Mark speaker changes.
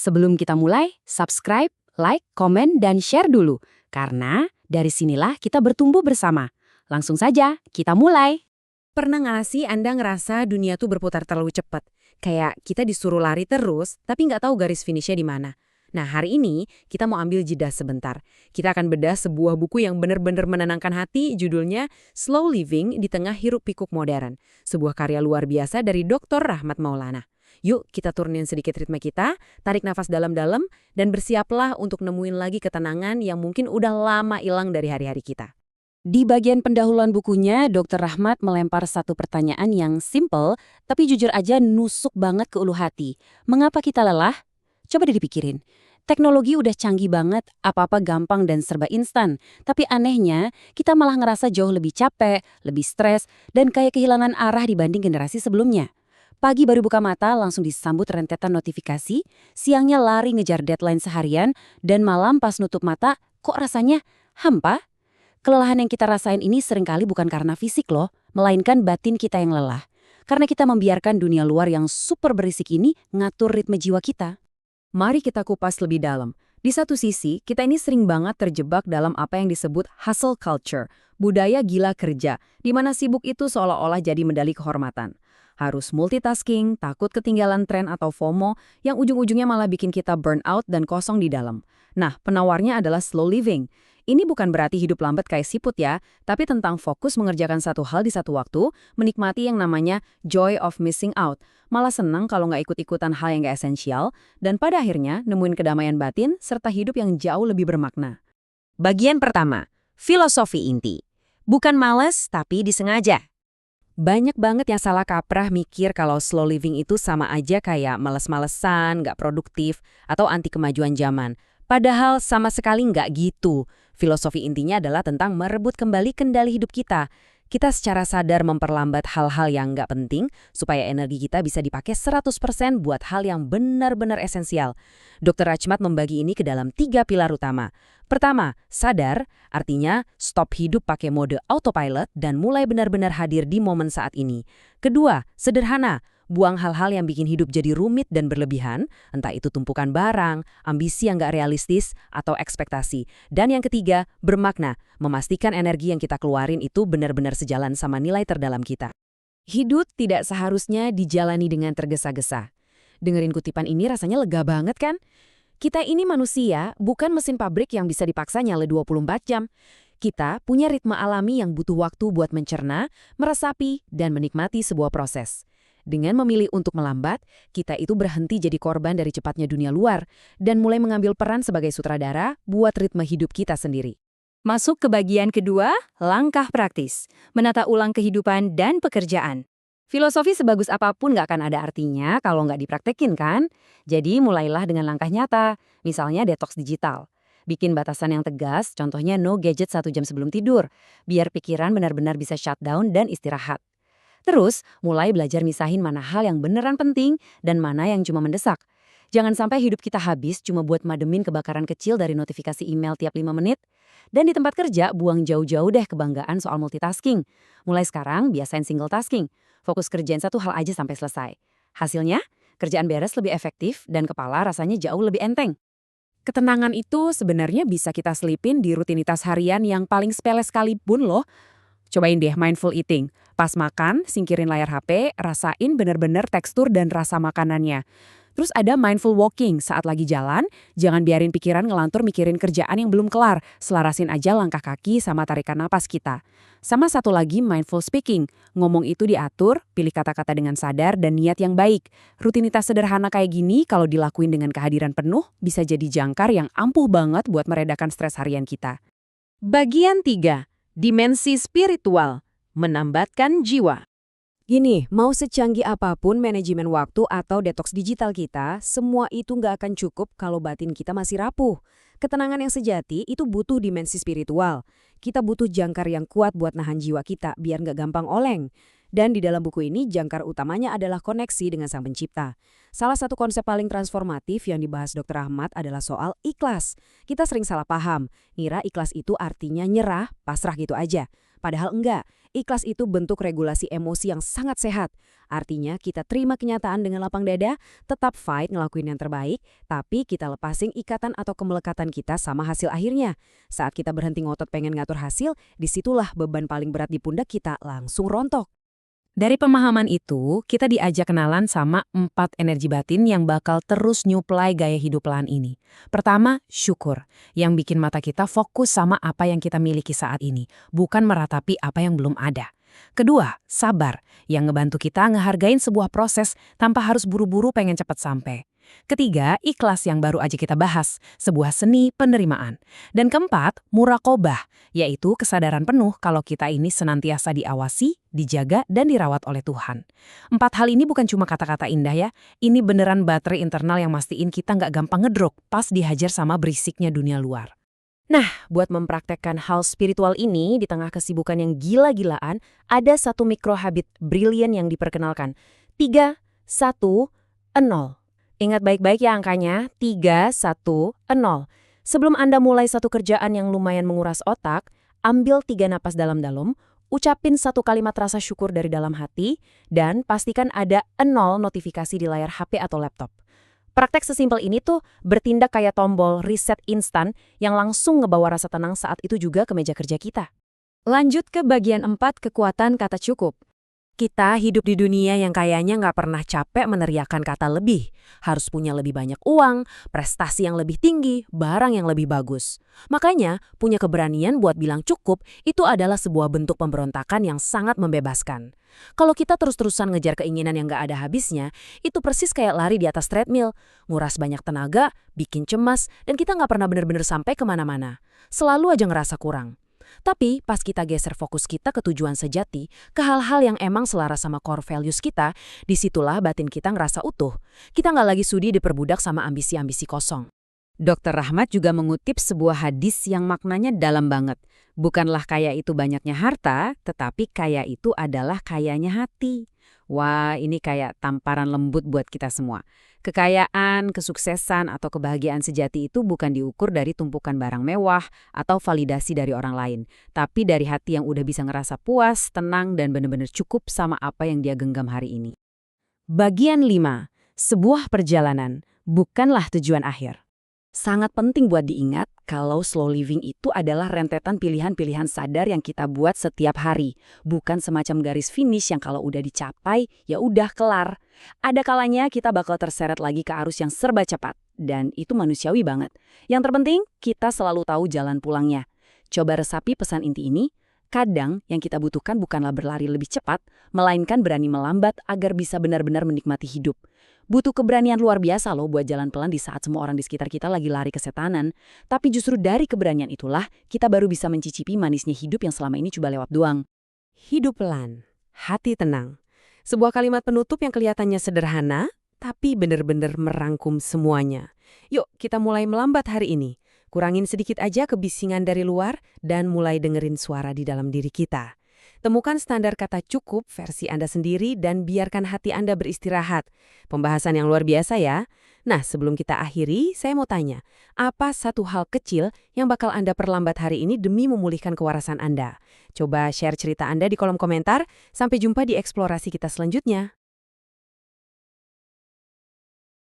Speaker 1: Sebelum kita mulai, subscribe, like, komen, dan share dulu. Karena dari sinilah kita bertumbuh bersama. Langsung saja, kita mulai.
Speaker 2: Pernah nggak sih Anda ngerasa dunia tuh berputar terlalu cepat? Kayak kita disuruh lari terus, tapi nggak tahu garis finishnya di mana. Nah, hari ini kita mau ambil jeda sebentar. Kita akan bedah sebuah buku yang benar-benar menenangkan hati, judulnya Slow Living di Tengah Hiruk-Pikuk Modern. Sebuah karya luar biasa dari Dr. Rahmat Maulana. Yuk, kita turunin sedikit ritme kita, tarik nafas dalam-dalam, dan bersiaplah untuk nemuin lagi ketenangan yang mungkin udah lama hilang dari hari-hari kita.
Speaker 1: Di bagian pendahuluan bukunya, Dr. Rahmat melempar satu pertanyaan yang simple, tapi jujur aja nusuk banget ke ulu hati. Mengapa kita lelah? Coba deh dipikirin. Teknologi udah canggih banget, apa-apa gampang dan serba instan. Tapi anehnya, kita malah ngerasa jauh lebih capek, lebih stres, dan kayak kehilangan arah dibanding generasi sebelumnya. Pagi baru buka mata langsung disambut rentetan notifikasi, siangnya lari ngejar deadline seharian, dan malam pas nutup mata, kok rasanya hampa? Kelelahan yang kita rasain ini seringkali bukan karena fisik loh, melainkan batin kita yang lelah. Karena kita membiarkan dunia luar yang super berisik ini ngatur ritme jiwa kita.
Speaker 2: Mari kita kupas lebih dalam. Di satu sisi, kita ini sering banget terjebak dalam apa yang disebut hustle culture, budaya gila kerja, di mana sibuk itu seolah-olah jadi medali kehormatan. Harus multitasking, takut ketinggalan tren atau FOMO, yang ujung-ujungnya malah bikin kita burn out dan kosong di dalam. Nah, penawarnya adalah slow living. Ini bukan berarti hidup lambat kayak siput ya, tapi tentang fokus mengerjakan satu hal di satu waktu, menikmati yang namanya joy of missing out, malah senang kalau nggak ikut-ikutan hal yang nggak esensial, dan pada akhirnya nemuin kedamaian batin serta hidup yang jauh lebih bermakna.
Speaker 3: Bagian pertama, filosofi inti. Bukan males, tapi disengaja.
Speaker 2: Banyak banget yang salah kaprah mikir kalau slow living itu sama aja kayak males-malesan, nggak produktif, atau anti kemajuan zaman. Padahal sama sekali nggak gitu. Filosofi intinya adalah tentang merebut kembali kendali hidup kita. Kita secara sadar memperlambat hal-hal yang nggak penting supaya energi kita bisa dipakai 100% buat hal yang benar-benar esensial. Dr. Rachmat membagi ini ke dalam 3 pilar utama. Pertama, sadar, artinya stop hidup pakai mode autopilot dan mulai benar-benar hadir di momen saat ini. Kedua, sederhana, buang hal-hal yang bikin hidup jadi rumit dan berlebihan, entah itu tumpukan barang, ambisi yang nggak realistis, atau ekspektasi. Dan yang ketiga, bermakna, memastikan energi yang kita keluarin itu benar-benar sejalan sama nilai terdalam kita. Hidup tidak seharusnya dijalani dengan tergesa-gesa. Dengerin kutipan ini rasanya lega banget kan? Kita ini manusia, bukan mesin pabrik yang bisa dipaksa nyala 24 jam. Kita punya ritme alami yang butuh waktu buat mencerna, meresapi, dan menikmati sebuah proses. Dengan memilih untuk melambat, kita itu berhenti jadi korban dari cepatnya dunia luar dan mulai mengambil peran sebagai sutradara buat ritme hidup kita sendiri.
Speaker 3: Masuk ke bagian kedua, langkah praktis. Menata ulang kehidupan dan pekerjaan. Filosofi sebagus apapun nggak akan ada artinya kalau nggak dipraktekin kan? Jadi mulailah dengan langkah nyata, misalnya detox digital. Bikin batasan yang tegas, contohnya no gadget 1 jam sebelum tidur, biar pikiran benar-benar bisa shutdown dan istirahat. Terus, mulai belajar misahin mana hal yang beneran penting dan mana yang cuma mendesak. Jangan sampai hidup kita habis cuma buat mademin kebakaran kecil dari notifikasi email tiap 5 menit. Dan di tempat kerja, buang jauh-jauh deh kebanggaan soal multitasking. Mulai sekarang, biasain single tasking. Fokus kerjain satu hal aja sampai selesai. Hasilnya, kerjaan beres lebih efektif dan kepala rasanya jauh lebih enteng.
Speaker 2: Ketenangan itu sebenarnya bisa kita selipin di rutinitas harian yang paling sepele sekalipun loh. Cobain deh mindful eating. Pas makan, singkirin layar HP, rasain bener-bener tekstur dan rasa makanannya. Terus ada mindful walking, saat lagi jalan, jangan biarin pikiran ngelantur mikirin kerjaan yang belum kelar, selarasin aja langkah kaki sama tarikan napas kita. Sama satu lagi mindful speaking, ngomong itu diatur, pilih kata-kata dengan sadar dan niat yang baik. Rutinitas sederhana kayak gini kalau dilakuin dengan kehadiran penuh, bisa jadi jangkar yang ampuh banget buat meredakan stres harian kita.
Speaker 3: Bagian 3, dimensi spiritual. Menambatkan jiwa.
Speaker 2: Gini, mau secanggih apapun manajemen waktu atau detoks digital kita, semua itu nggak akan cukup kalau batin kita masih rapuh. Ketenangan yang sejati itu butuh dimensi spiritual. Kita butuh jangkar yang kuat buat nahan jiwa kita biar nggak gampang oleng. Dan di dalam buku ini jangkar utamanya adalah koneksi dengan Sang Pencipta. Salah satu konsep paling transformatif yang dibahas Dr. Ahmad adalah soal ikhlas. Kita sering salah paham, ngira ikhlas itu artinya nyerah, pasrah gitu aja. Padahal enggak, Ikhlas itu bentuk regulasi emosi yang sangat sehat. Artinya kita terima kenyataan dengan lapang dada, tetap fight ngelakuin yang terbaik, tapi kita lepasin ikatan atau kemelekatan kita sama hasil akhirnya. Saat kita berhenti ngotot pengen ngatur hasil, disitulah beban paling berat di pundak kita langsung rontok.
Speaker 3: Dari pemahaman itu, kita diajak kenalan sama 4 energi batin yang bakal terus nyuplai gaya hidup pelan ini. Pertama, syukur, yang bikin mata kita fokus sama apa yang kita miliki saat ini, bukan meratapi apa yang belum ada. Kedua, sabar, yang ngebantu kita ngehargain sebuah proses tanpa harus buru-buru pengen cepat sampai. Ketiga, ikhlas yang baru aja kita bahas, sebuah seni penerimaan. Dan keempat, muraqobah, yaitu kesadaran penuh kalau kita ini senantiasa diawasi, dijaga, dan dirawat oleh Tuhan. 4 hal ini bukan cuma kata-kata indah ya, ini beneran baterai internal yang mastiin kita nggak gampang ngedrop pas dihajar sama berisiknya dunia luar.
Speaker 1: Nah, buat mempraktekkan hal spiritual ini di tengah kesibukan yang gila-gilaan, ada satu mikro habit brilian yang diperkenalkan. 3, 1, 0. Ingat baik-baik ya angkanya, 3, 1, 0. Sebelum Anda mulai satu kerjaan yang lumayan menguras otak, ambil 3 napas dalam-dalam, ucapin 1 kalimat rasa syukur dari dalam hati, dan pastikan ada 0 notifikasi di layar HP atau laptop. Praktek sesimpel ini tuh bertindak kayak tombol reset instan yang langsung ngebawa rasa tenang saat itu juga ke meja kerja kita.
Speaker 3: Lanjut ke bagian 4, kekuatan kata cukup.
Speaker 2: Kita hidup di dunia yang kayaknya nggak pernah capek meneriakan kata lebih. Harus punya lebih banyak uang, prestasi yang lebih tinggi, barang yang lebih bagus. Makanya, punya keberanian buat bilang cukup itu adalah sebuah bentuk pemberontakan yang sangat membebaskan. Kalau kita terus-terusan ngejar keinginan yang nggak ada habisnya, itu persis kayak lari di atas treadmill. Nguras banyak tenaga, bikin cemas, dan kita nggak pernah benar-benar sampai kemana-mana. Selalu aja ngerasa kurang. Tapi pas kita geser fokus kita ke tujuan sejati, ke hal-hal yang emang selaras sama core values kita, disitulah batin kita ngerasa utuh. Kita nggak lagi sudi diperbudak sama ambisi-ambisi kosong.
Speaker 1: Dr. Rahmat juga mengutip sebuah hadis yang maknanya dalam banget. Bukanlah kaya itu banyaknya harta, tetapi kaya itu adalah kayanya hati. Wah, ini kayak tamparan lembut buat kita semua. Kekayaan, kesuksesan, atau kebahagiaan sejati itu bukan diukur dari tumpukan barang mewah atau validasi dari orang lain, tapi dari hati yang udah bisa ngerasa puas, tenang, dan benar-benar cukup sama apa yang dia genggam hari ini. Bagian 5. Sebuah perjalanan, bukanlah tujuan akhir. Sangat penting buat diingat kalau slow living itu adalah rentetan pilihan-pilihan sadar yang kita buat setiap hari, bukan semacam garis finish yang kalau udah dicapai, ya udah kelar. Ada kalanya kita bakal terseret lagi ke arus yang serba cepat, dan itu manusiawi banget. Yang terpenting, kita selalu tahu jalan pulangnya. Coba resapi pesan inti ini, kadang yang kita butuhkan bukanlah berlari lebih cepat, melainkan berani melambat agar bisa benar-benar menikmati hidup. Butuh keberanian luar biasa loh buat jalan pelan di saat semua orang di sekitar kita lagi lari kesetanan. Tapi justru dari keberanian itulah, kita baru bisa mencicipi manisnya hidup yang selama ini coba lewat doang.
Speaker 2: Hidup pelan, hati tenang. Sebuah kalimat penutup yang kelihatannya sederhana, tapi benar-benar merangkum semuanya. Yuk, kita mulai melambat hari ini. Kurangin sedikit aja kebisingan dari luar dan mulai dengerin suara di dalam diri kita. Temukan standar kata cukup versi Anda sendiri dan biarkan hati Anda beristirahat. Pembahasan yang luar biasa ya. Nah, sebelum kita akhiri, saya mau tanya, apa satu hal kecil yang bakal Anda perlambat hari ini demi memulihkan kewarasan Anda? Coba share cerita Anda di kolom komentar. Sampai jumpa di eksplorasi kita selanjutnya.